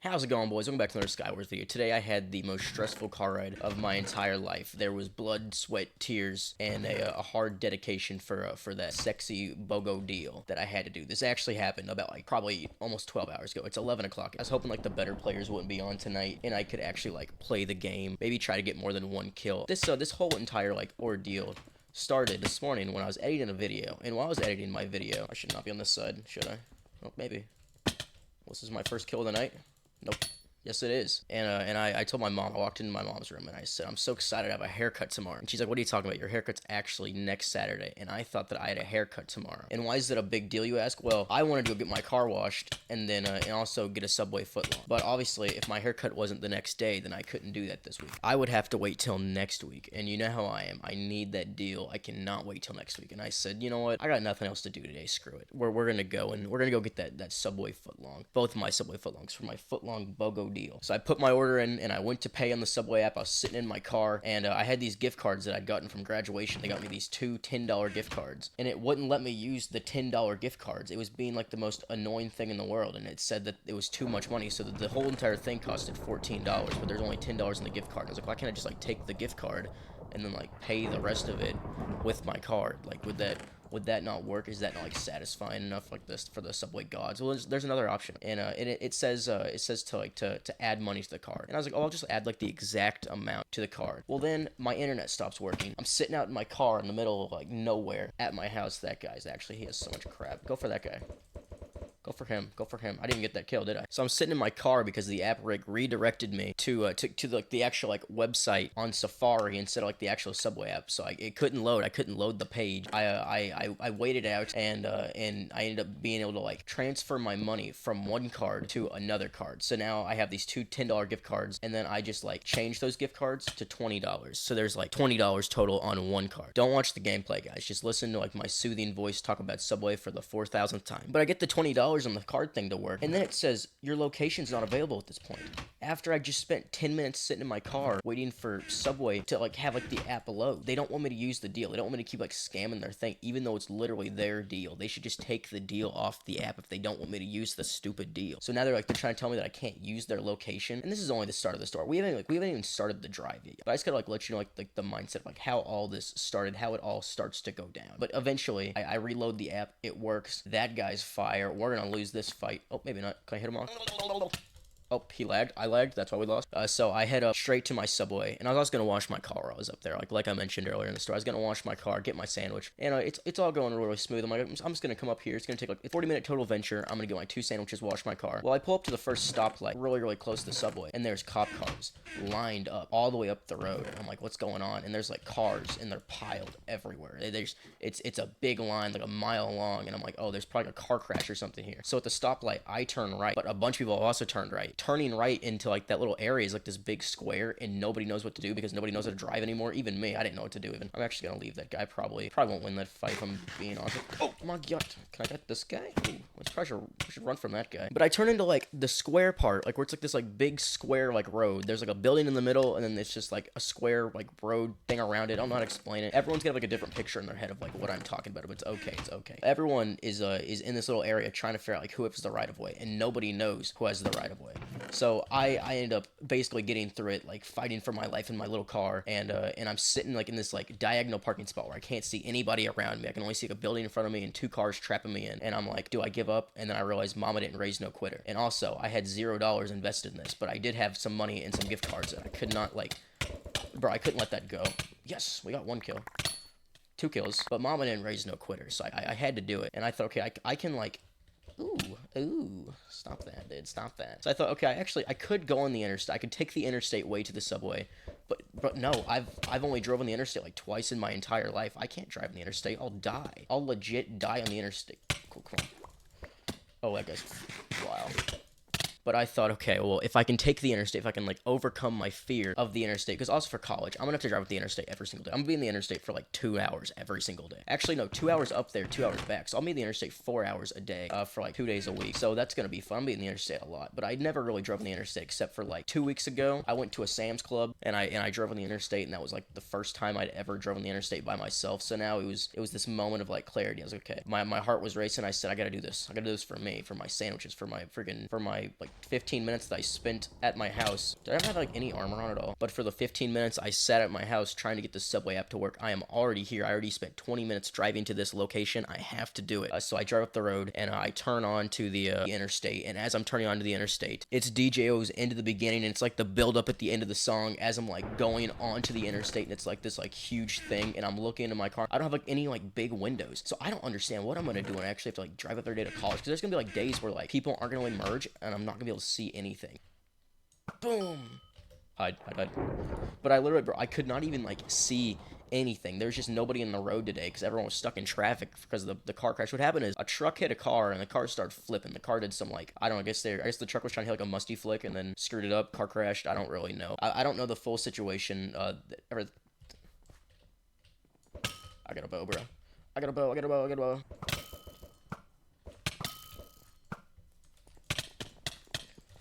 How's it going, boys? Welcome back to another Skywars video. Today I had the most stressful car ride of my entire life. There was blood, sweat, tears, and a hard dedication for that sexy BOGO deal that I had to do. This actually happened about probably almost 12 hours ago. It's 11 o'clock. I was hoping the better players wouldn't be on tonight and I could actually play the game, maybe try to get more than one kill. This whole entire ordeal started this morning when I was editing a video, and while I was editing my video, I should not be on this side, should I? Oh, maybe. This is my first kill of the night. Nope. Yes, it is. And I told my mom, I walked into my mom's room and I said, I'm so excited to have a haircut tomorrow. And she's like, what are you talking about? Your haircut's actually next Saturday. And I thought that I had a haircut tomorrow. And why is it a big deal, you ask? Well, I wanted to go get my car washed and then and also get a Subway footlong. But obviously, if my haircut wasn't the next day, then I couldn't do that this week. I would have to wait till next week. And you know how I am. I need that deal. I cannot wait till next week. And I said, you know what? I got nothing else to do today. Screw it. We're going to go and we're going to go get that Subway footlong. Both of my Subway footlongs for my footlong BOGO deal. So I put my order in and I went to pay on the Subway app. I was sitting in my car and I had these gift cards that I'd gotten from graduation. They got me these two $10 gift cards and it wouldn't let me use the $10 gift cards. It was being like the most annoying thing in the world, and it said that it was too much money, so that the whole entire thing costed $14, but there's only $10 in the gift card. I was like, why can't I just take the gift card and then pay the rest of it with my card? Would that not work? Is that not satisfying enough this for the Subway gods? Well, there's another option, and it says to add money to the card, and I was like, oh, I'll just add the exact amount to the card. Well, then my internet stops working. I'm sitting out in my car in the middle of nowhere at my house. That guy's he has so much crap. Go for that guy. Go for him. Go for him. I didn't get that kill, did I? So I'm sitting in my car because the app rig redirected me to the actual website on Safari instead of the actual Subway app. So it couldn't load. I couldn't load the page. I waited out and I ended up being able to transfer my money from one card to another card. So now I have these two $10 gift cards, and then I just change those gift cards to $20. So there's $20 total on one card. Don't watch the gameplay, guys. Just listen to my soothing voice talk about Subway for the 4,000th time. But I get the $20 on the card thing to work, and then it says your location's not available at this point. After I just spent 10 minutes sitting in my car waiting for Subway to have the app load. They don't want me to use the deal. They don't want me to keep scamming their thing, even though it's literally their deal. They should just take the deal off the app if they don't want me to use the stupid deal. So now they're trying to tell me that I can't use their location, and this is only the start of the story. We haven't even started the drive yet. But I just gotta let you know the mindset of how all this started, how it all starts to go down. But eventually I reload the app. It works. That guy's fire. We're gonna lose this fight. Oh, maybe not. Can I hit him off? Oh, he lagged. I lagged. That's why we lost. So I head up straight to my Subway, and I was going to wash my car while I was up there. Like I mentioned earlier in the story, I was going to wash my car, get my sandwich, and it's all going really smooth. I'm just going to come up here. It's going to take a 40-minute total venture. I'm going to get my two sandwiches, wash my car. Well, I pull up to the first stoplight, really close to the Subway, and there's cop cars lined up all the way up the road. And I'm like, what's going on? And there's cars, and they're piled everywhere. It's a big line, a mile long, and I'm like, oh, there's probably a car crash or something here. So at the stoplight, I turn right, but a bunch of people also turned right. Turning right into that little area is this big square, and nobody knows what to do because nobody knows how to drive anymore. Even me, I didn't know what to do. I'm actually gonna leave that guy. Probably won't win that fight if I'm being honest. Oh my god, can I get this guy? Ooh, we should run from that guy. But I turn into the square part, where it's this big square road. There's a building in the middle, and then it's just a square road thing around it. I don't know how to explain it. Everyone's got a different picture in their head of what I'm talking about, but it's okay. It's okay. Everyone is in this little area trying to figure out who has the right of way, and nobody knows who has the right of way. So I end up basically getting through it, fighting for my life in my little car, and I'm sitting in this diagonal parking spot where I can't see anybody around me. I can only see a building in front of me and two cars trapping me in, and I'm like, do I give up? And then I realized Mama didn't raise no quitter, and also I had $0 invested in this, but I did have some money and some gift cards that I could not bro, I couldn't let that go. Yes, we got one kill. 2 kills, but Mama didn't raise no quitter, so I had to do it, and I thought, okay, I can ooh, stop that, dude, stop that. So I thought, okay, I could go on the interstate. I could take the interstate way to the Subway, but no, I've only driven the interstate twice in my entire life. I can't drive on the interstate. I'll die. I'll legit die on the interstate. Cool, come on. Oh, that guy's wild. But I thought, okay, well, if I can take the interstate, if I can, overcome my fear of the interstate, because also for college, I'm going to have to drive with the interstate every single day. I'm going to be in the interstate for, 2 hours every single day. Actually, no, 2 hours up there, 2 hours back. So I'll be in the interstate 4 hours a day for, 2 days a week. So that's going to be fun. I'm going to be in the interstate a lot. But I never really drove on the interstate except for, 2 weeks ago. I went to a Sam's Club, and I drove on the interstate, and that was, the first time I'd ever driven the interstate by myself. So now it was this moment of, clarity. I was like, okay. My heart was racing. I said, I got to do this. I got to do this for me, for my sandwiches, for my like 15 minutes that I spent at my house. Did I ever have like any armor on at all? But for the 15 minutes I sat at my house trying to get the subway app to work, I am already here. I already spent 20 minutes driving to this location. I have to do it. So I drive up the road and I turn on to the interstate. And as I'm turning onto the interstate, it's DJO's into the beginning, and it's like the build up at the end of the song as I'm like going onto the interstate, and it's like this like huge thing, and I'm looking into my car. I don't have like any like big windows, so I don't understand what I'm gonna do when I actually have to like drive up every day to college, because there's gonna be like days where like people aren't gonna emerge and I'm not gonna be able to see anything. Boom. Hide. But I literally, bro, I could not even like see anything. There's just nobody in the road today because everyone was stuck in traffic because of the car crash. What happened is a truck hit a car and the car started flipping. The car did some like, I don't know, I guess the truck was trying to hit like a musty flick and then screwed it up. Car crashed. I don't really know. I don't know the full situation. I got a bow, bro. I got a bow.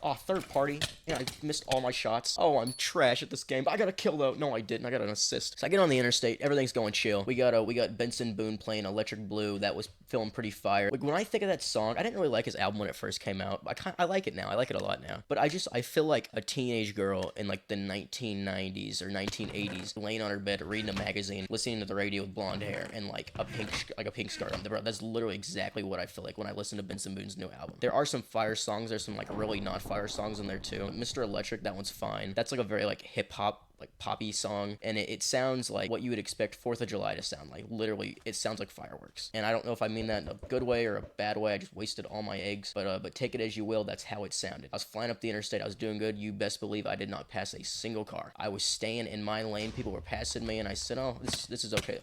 Oh, third party. Yeah, I missed all my shots. Oh, I'm trash at this game. But I got a kill though. No, I didn't. I got an assist. So I get on the interstate. Everything's going chill. We got Benson Boone playing Electric Blue. That was feeling pretty fire. Like when I think of that song, I didn't really like his album when it first came out. I like it now. I like it a lot now. But I feel like a teenage girl in like the 1990s or 1980s, laying on her bed, reading a magazine, listening to the radio with blonde hair and like a pink scarf on. That's literally exactly what I feel like when I listen to Benson Boone's new album. There are some fire songs. There's some like really not fire songs in there too. Mr. Electric, that one's fine. That's like a very like hip hop, like poppy song, and it sounds like what you would expect 4th of July to sound like. Literally, it sounds like fireworks. And I don't know if I mean that in a good way or a bad way. I just wasted all my eggs, but take it as you will. That's how it sounded. I was flying up the interstate. I was doing good. You best believe I did not pass a single car. I was staying in my lane. People were passing me, and I said, "Oh, this is okay."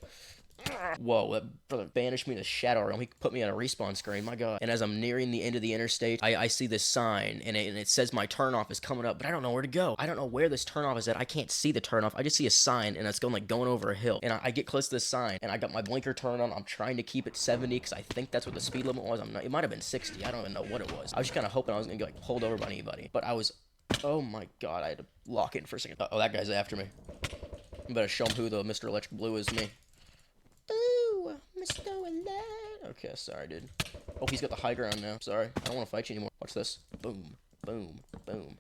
Whoa, that brother banished me to Shadow Realm. He put me on a respawn screen, my god. And as I'm nearing the end of the interstate, I see this sign, and it says my turnoff is coming up, but I don't know where to go. I don't know where this turnoff is at. I can't see the turnoff. I just see a sign, and it's going over a hill. And I get close to this sign, and I got my blinker turned on. I'm trying to keep it 70, because I think that's what the speed limit was. It might have been 60. I don't even know what it was. I was just kind of hoping I was going to get like pulled over by anybody. But oh my god, I had to lock in for a second. Oh, that guy's after me. I better show him who the Mr. Electric Blue is, me. Ooh, Mr. Electric. Okay, sorry, dude. Oh, he's got the high ground now. Sorry, I don't want to fight you anymore. Watch this. Boom, boom, boom.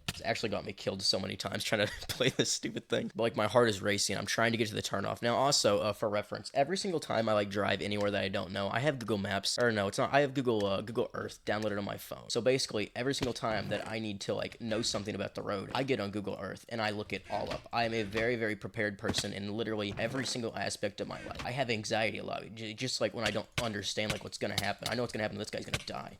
It's actually got me killed so many times trying to play this stupid thing. But like my heart is racing. I'm trying to get to the turnoff. Now also, for reference, every single time I like drive anywhere that I don't know, I have Google Maps. Or no, it's not. I have Google Earth downloaded on my phone. So basically, every single time that I need to like know something about the road, I get on Google Earth and I look it all up. I am a very, very prepared person in literally every single aspect of my life. I have anxiety a lot. Just like when I don't understand like what's gonna happen. I know what's gonna happen. This guy's gonna die.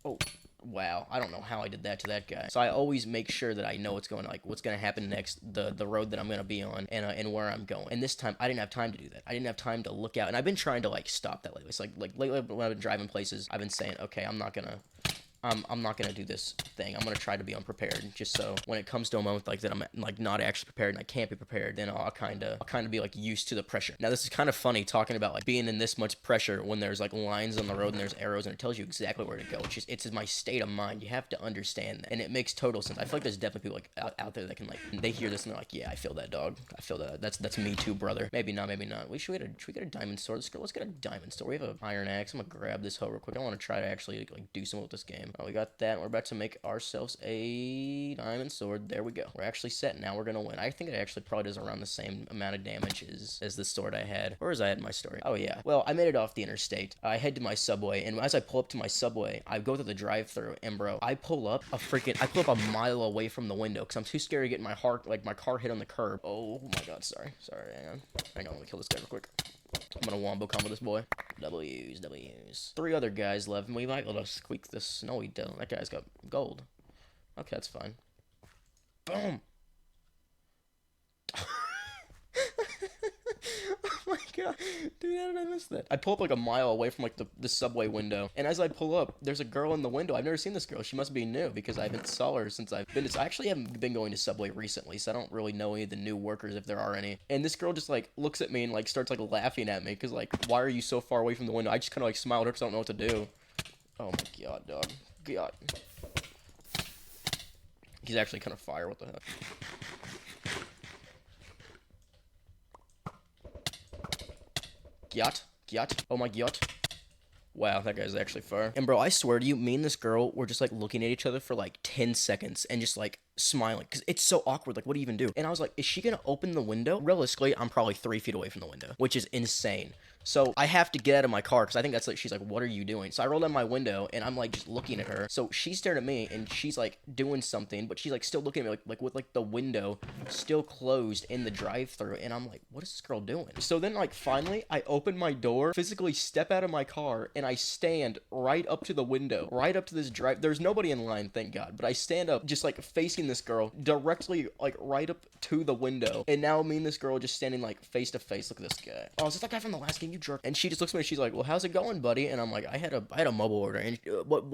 Oh. Wow, I don't know how I did that to that guy. So I always make sure that I know what's going to happen next, the road that I'm gonna be on, and where I'm going. And this time I didn't have time to do that. I didn't have time to look out, and I've been trying to like stop that lately. It's like lately when I've been driving places, I've been saying, okay, I'm not gonna do this thing. I'm gonna try to be unprepared, just so when it comes to a moment like that, I'm like not actually prepared and I can't be prepared. Then I'll kind of be like used to the pressure. Now this is kind of funny talking about like being in this much pressure when there's like lines on the road and there's arrows and it tells you exactly where to go. It's my state of mind. You have to understand that, and it makes total sense. I feel like there's definitely people like out there that can like they hear this and they're like, yeah, I feel that, dog. I feel that. That's me too, brother. Maybe not. Should we get a diamond sword? Let's get a diamond sword. We have an iron axe. I'm gonna grab this hoe real quick. I want to try to actually like do something with this game. Oh, we got that. We're about to make ourselves a diamond sword. There we go. We're actually set. Now we're gonna win. I think it actually probably does around the same amount of damage as the sword I had. Where was I at in my story? Oh yeah. Well, I made it off the interstate. I head to my subway, and as I pull up to my subway, I go through the drive-thru, and bro, I pull up a mile away from the window because I'm too scared to get my car hit on the curb. Oh my god, sorry. Hang on, let me kill this guy real quick. I'm gonna wombo combo this boy. W's. 3 other guys left, and we might be able to squeak this. No, we don't. That guy's got gold. Okay, that's fine. Boom! Oh my god. Dude, how did I miss that? I pull up like a mile away from like the subway window, and as I pull up, there's a girl in the window. I've never seen this girl. She must be new because I haven't saw her since I actually haven't been going to Subway recently, so I don't really know any of the new workers if there are any. And this girl just like looks at me and like starts like laughing at me because like, why are you so far away from the window? I just kind of like smiled at her because I don't know what to do. Oh my god, dog. God. He's actually kind of fire. What the heck? Gyat. Oh my god. Wow, that guy's actually far. And bro, I swear to you, me and this girl were just like looking at each other for like 10 seconds and just like smiling because it's so awkward. Like, what do you even do? And I was like, is she gonna open the window? Realistically, I'm probably 3 feet away from the window, which is insane. So I have to get out of my car because I think that's like, she's like, what are you doing? So I roll down my window and I'm like just looking at her. So she's staring at me and she's like doing something, but she's like still looking at me like with like the window still closed in the drive-thru. And I'm like, what is this girl doing? So then like finally I open my door, physically step out of my car, and I stand right up to the window, right up to this drive. There's nobody in line, thank God. But I stand up just like facing this girl directly like right up to the window. And now me and this girl just standing like face to face. Look at this guy. Oh, is this that guy from the last game, you jerk? And she just looks at me and she's like, well, how's it going, buddy? And I'm like, I had a mobile order. And what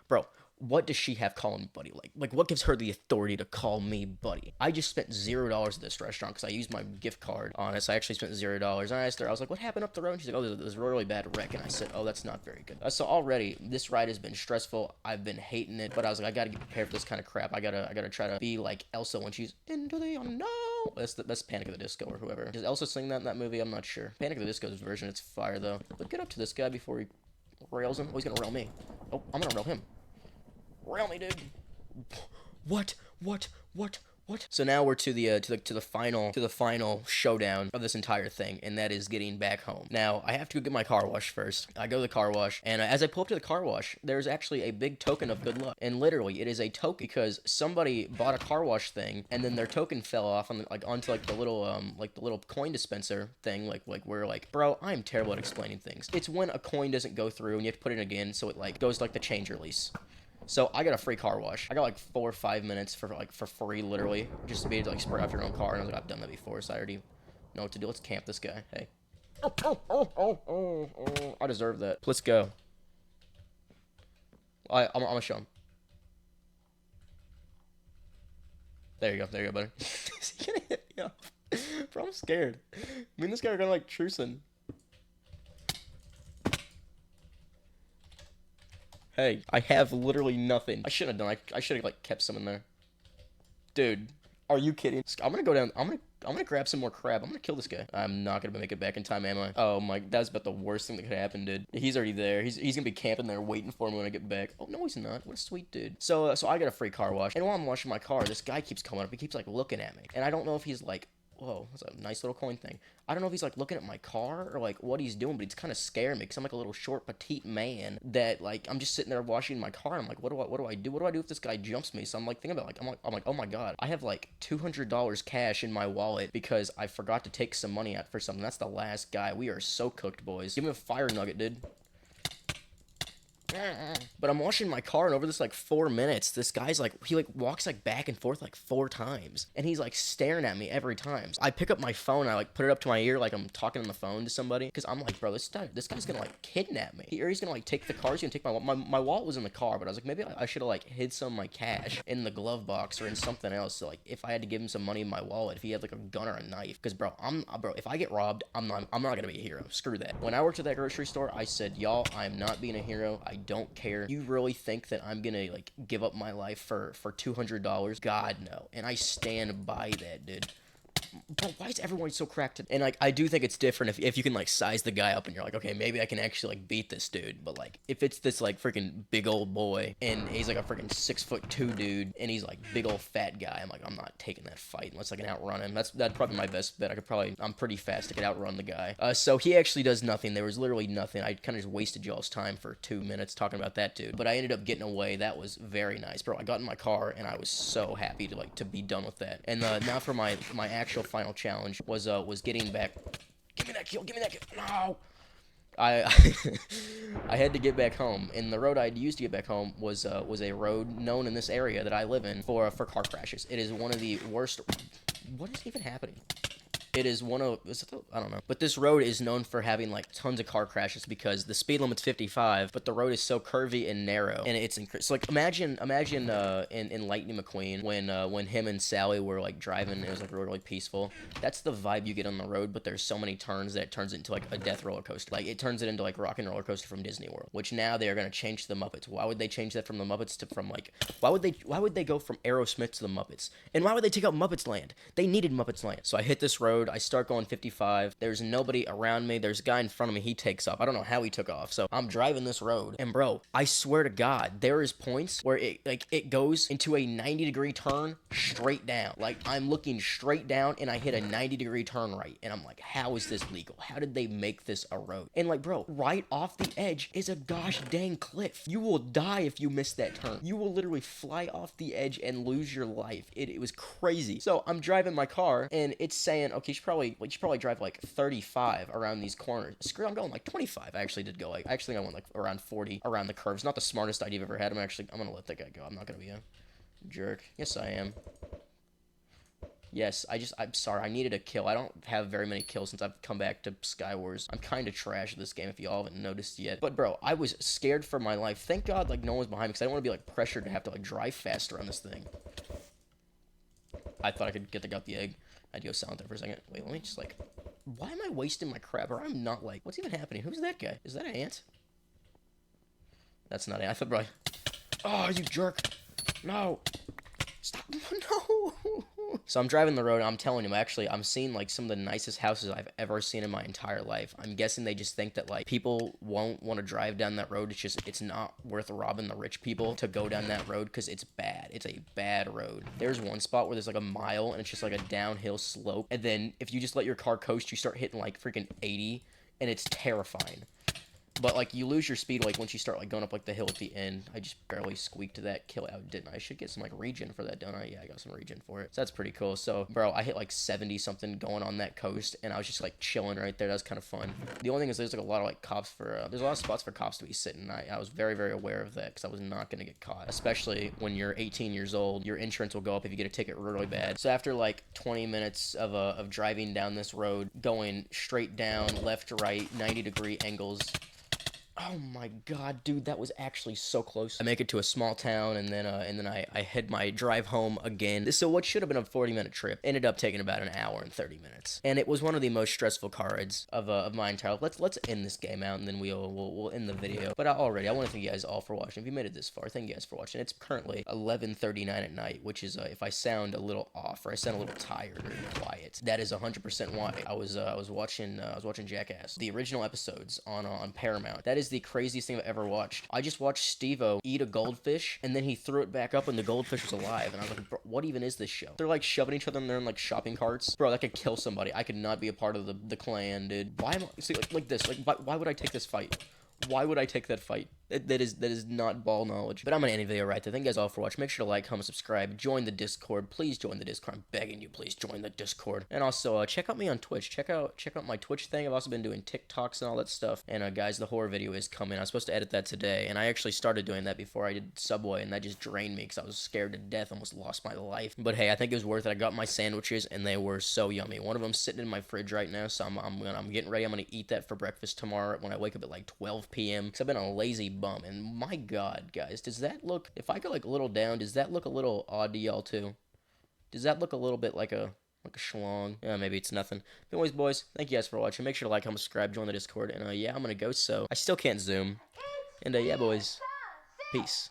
bro, what does she have calling me buddy? Like what gives her the authority to call me buddy? I just spent $0 at this restaurant because I used my gift card on it. So I actually spent $0. And I asked her, I was like, what happened up the road? And she's like, oh, there's a really bad wreck. And I said, oh, that's not very good. So already this ride has been stressful. I've been hating it, but I was like, I gotta get prepared for this kind of crap. I gotta try to be like Elsa when she's into the unknown. That's Panic at the Disco or whoever. Does Elsa sing that in that movie? I'm not sure. Panic at the Disco's version, it's fire though. But get up to this guy before he rails him. Oh, he's gonna rail me. Oh, I'm gonna rail him. Rail me, dude. What? So now we're to the final showdown of this entire thing, and that is getting back home. Now I have to go get my car washed first. I go to the car wash, and as I pull up to the car wash, there's actually a big token of good luck, and literally it is a token because somebody bought a car wash thing, and then their token fell off on onto the little coin dispenser thing, like where like, bro, I'm terrible at explaining things. It's when a coin doesn't go through and you have to put it in again, so it like goes to like the change release. So I got a free car wash. I got like 4 or 5 minutes for free, literally, just to be able to like spray off your own car. And I was like, I've done that before, so I already know what to do. Let's camp this guy. Hey. I deserve that. Let's go. I'm gonna show him. There you go, buddy. Is he gonna hit me up? Bro, I'm scared. Me and this guy are gonna like trucing. Hey, I have literally nothing. I shouldn't have done. I should have like kept some in there. Dude, are you kidding? I'm gonna go down. I'm gonna grab some more crab. I'm gonna kill this guy. I'm not gonna make it back in time, am I? Oh my, that's about the worst thing that could happen, dude. He's already there. He's gonna be camping there waiting for me when I get back. Oh no, he's not. What a sweet dude. So I got a free car wash, and while I'm washing my car, this guy keeps coming up. He keeps like looking at me, and I don't know if he's like, whoa, that's a nice little coin thing. I don't know if he's like looking at my car or like what he's doing, but he's kind of scaring me because I'm like a little short, petite man that like I'm just sitting there washing my car. And I'm like, what do I do? What do I do if this guy jumps me? So I'm like thinking about like I'm like, oh my god, I have like $200 cash in my wallet because I forgot to take some money out for something. That's the last guy. We are so cooked, boys. Give me a fire nugget, dude. But I'm washing my car, and over this like 4 minutes, this guy's like, he like walks like back and forth like 4 times, and he's like staring at me every time. So I pick up my phone, I like put it up to my ear like I'm talking on the phone to somebody, because I'm like, bro, this guy's gonna like kidnap me, or he's gonna like take the car. He's gonna take my wallet was in the car, but I was like, maybe I should have like hid some of my cash in the glove box or in something else. So like if I had to give him some money in my wallet, if he had like a gun or a knife, because bro, if I get robbed, I'm not gonna be a hero. Screw that. When I worked at that grocery store, I said, y'all, I'm not being a hero. I don't care. You really think that I'm gonna like give up my life for $200? God no. And I stand by that, dude. But why is everyone so cracked? And like I do think it's different if you can like size the guy up and you're like, okay, maybe I can actually like beat this dude. But like if it's this like freaking big old boy and he's like a freaking 6'2" dude and he's like big old fat guy, I'm like, I'm not taking that fight unless I can outrun him. That's probably my best bet. I'm pretty fast. I could outrun the guy. So he actually does nothing. There was literally nothing. I kind of just wasted y'all's time for 2 minutes talking about that dude. But I ended up getting away. That was very nice, bro. I got in my car and I was so happy to be done with that. And now for my actual final challenge was getting back. Give me that kill. No. I had to get back home, and the road I'd used to get back home was a road known in this area that I live in for car crashes. It is one of the worst. What is even happening? It is one of, I don't know. But this road is known for having like tons of car crashes because the speed limit's 55, but the road is so curvy and narrow, and it's so like imagine in Lightning McQueen when him and Sally were like driving, it was like really peaceful. That's the vibe you get on the road, but there's so many turns that it turns it into like a death roller coaster. Like it turns it into like Rock and Roller Coaster from Disney World, which now they are gonna change to the Muppets. Why would they change that from the Muppets to why would they go from Aerosmith to the Muppets? And why would they take out Muppets Land? They needed Muppets Land. So I hit this road. road. I start going 55. There's nobody around me. There's a guy in front of me. He takes off. I don't know how he took off. So I'm driving this road, and bro, I swear to God, there is points where it goes into a 90-degree turn straight down. Like, I'm looking straight down, and I hit a 90-degree turn right, and I'm like, how is this legal? How did they make this a road? And like, bro, right off the edge is a gosh dang cliff. You will die if you miss that turn. You will literally fly off the edge and lose your life. It was crazy. So I'm driving my car, and it's saying, okay, you should probably drive like 35 around these corners. Screw, I'm going like 25. I actually did go like, I went like around 40 around the curves. Not the smartest idea I've ever had. I'm gonna let that guy go. I'm not gonna be a jerk. Yes, I am. Yes, I'm sorry, I needed a kill. I don't have very many kills since I've come back to Skywars. I'm kind of trash at this game if y'all haven't noticed yet. But bro, I was scared for my life. Thank God like no one's behind me because I don't want to be like pressured to have to like drive faster on this thing. I thought I could get out the egg. I had to go silent there for a second. Wait, let me just like, why am I wasting my crap? Or I'm not like, what's even happening? Who's that guy? Is that an ant? That's not an ant. I thought, bro. Oh, you jerk. No. Stop. No. So I'm driving the road, and I'm telling him, actually, I'm seeing, like, some of the nicest houses I've ever seen in my entire life. I'm guessing they just think that, like, people won't want to drive down that road. It's not worth robbing the rich people to go down that road because it's bad. It's a bad road. There's one spot where there's, like, a mile, and it's just, like, a downhill slope. And then if you just let your car coast, you start hitting, like, freaking 80, and it's terrifying. But, like, you lose your speed, like, once you start, like, going up, like, the hill at the end. I just barely squeaked that kill out, didn't I? I should get some, like, regen for that, don't I? Yeah, I got some regen for it. So that's pretty cool. So, bro, I hit, like, 70-something going on that coast, and I was just, like, chilling right there. That was kind of fun. The only thing is there's, like, a lot of, like, cops for, there's a lot of spots for cops to be sitting. I was very, very aware of that because I was not going to get caught. Especially when you're 18 years old, your insurance will go up if you get a ticket really bad. So after, like, 20 minutes of driving down this road, going straight down, left to right, 90-degree angles, oh my God, dude, that was actually so close. I make it to a small town, and then I head my drive home again. So what should have been a 40-minute trip ended up taking about an hour and 30 minutes, and it was one of the most stressful car rides of my entire life. Let's end this game out, and then we'll end the video. But I want to thank you guys all for watching. If you made it this far, thank you guys for watching. It's currently 11:39 at night, which is if I sound a little off or I sound a little tired or quiet, that is 100% why. I was watching Jackass, the original episodes on Paramount. That is the craziest thing I've ever watched. I just watched Steve-O eat a goldfish, and then he threw it back up and the goldfish was alive, and I was like, bro, what even is this show? They're like shoving each other in there in like shopping carts. Bro, that could kill somebody. I could not be a part of the clan, dude. Why am I, see, like this, like, why would I take this fight? Why would I take that fight? That is not ball knowledge. But I'm gonna end the video right there. Thank you guys all for watching. Make sure to like, comment, subscribe, join the Discord. Please join the Discord. I'm begging you, please join the Discord. And also check out me on Twitch. Check out my Twitch thing. I've also been doing TikToks and all that stuff. And guys, the horror video is coming. I was supposed to edit that today, and I actually started doing that before I did Subway, and that just drained me because I was scared to death, almost lost my life. But hey, I think it was worth it. I got my sandwiches, and they were so yummy. One of them sitting in my fridge right now, so I'm getting ready. I'm gonna eat that for breakfast tomorrow when I wake up at like 12 p.m. because I've been a lazy bum. And my God, guys, does that look, if I go like a little down, does that look a little odd to y'all too? Does that look a little bit like a schlong? Yeah, maybe it's nothing. But anyways, boys, thank you guys for watching. Make sure to like, comment, subscribe, join the Discord, and yeah, I'm gonna go, so I still can't zoom. And yeah, boys, peace.